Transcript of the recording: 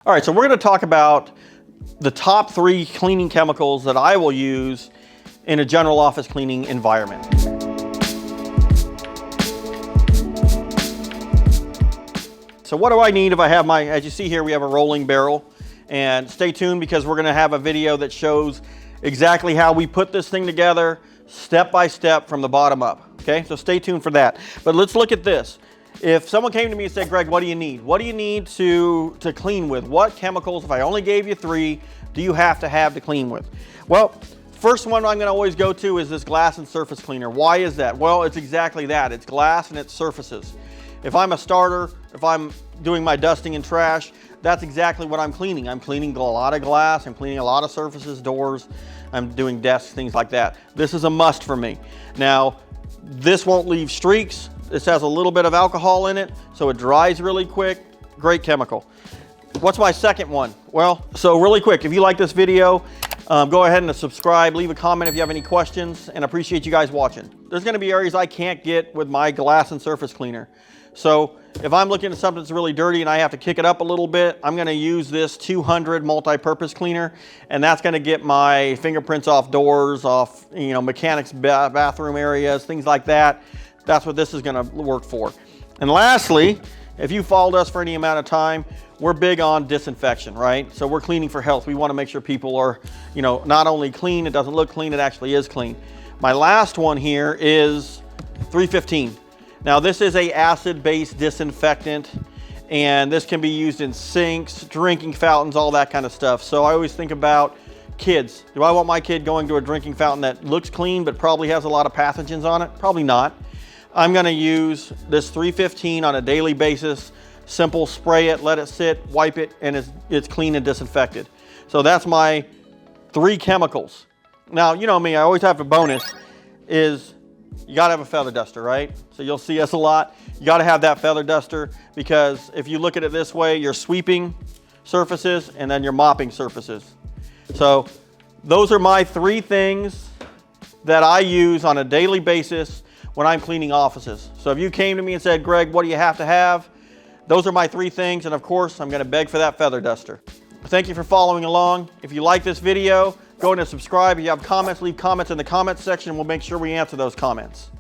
All right, so we're going to talk about the top 3 cleaning chemicals that I will use in a general office cleaning environment. So what do I need if I have my, as you see here, we have a rolling barrel. And stay tuned because we're going to have a video that shows exactly how we put this thing together, step by step from the bottom up. Okay, so stay tuned for that. But let's look at this. If someone came to me and said, Greg, what do you need? What do you need to clean with? What chemicals, if I only gave you 3, do you have to clean with? Well, first one I'm going to always go to is this glass and surface cleaner. Why is that? Well, it's exactly that. It's glass and it's surfaces. If I'm a starter, if I'm doing my dusting and trash, that's exactly what I'm cleaning. I'm cleaning a lot of glass, I'm cleaning a lot of surfaces, doors, I'm doing desks, things like that. This is a must for me. Now, this won't leave streaks. This has a little bit of alcohol in it, so it dries really quick. Great chemical. What's my second one? Well, so really quick, if you like this video, go ahead and subscribe, leave a comment if you have any questions, and appreciate you guys watching. There's gonna be areas I can't get with my glass and surface cleaner. So if I'm looking at something that's really dirty and I have to kick it up a little bit, I'm gonna use this 200 multi-purpose cleaner, and that's gonna get my fingerprints off doors, off mechanics bathroom areas, things like that. That's what this is gonna work for. And lastly, if you followed us for any amount of time, we're big on disinfection, right? So we're cleaning for health. We wanna make sure people are, not only clean, it doesn't look clean, it actually is clean. My last one here is 315. Now this is a acid-based disinfectant, and this can be used in sinks, drinking fountains, all that kind of stuff. So I always think about kids. Do I want my kid going to a drinking fountain that looks clean but probably has a lot of pathogens on it? Probably not. I'm gonna use this 315 on a daily basis. Simple, spray it, let it sit, wipe it, and it's clean and disinfected. So that's my 3 chemicals. Now, you know me, I always have a bonus, is you gotta have a feather duster, right? So you'll see us a lot. You gotta have that feather duster, because if you look at it this way, you're sweeping surfaces and then you're mopping surfaces. So those are my 3 things that I use on a daily basis when I'm cleaning offices. So if you came to me and said, Greg, what do you have to have? Those are my 3 things, and of course, I'm gonna beg for that feather duster. Thank you for following along. If you like this video, go ahead and subscribe. If you have comments, leave comments in the comments section. We'll make sure we answer those comments.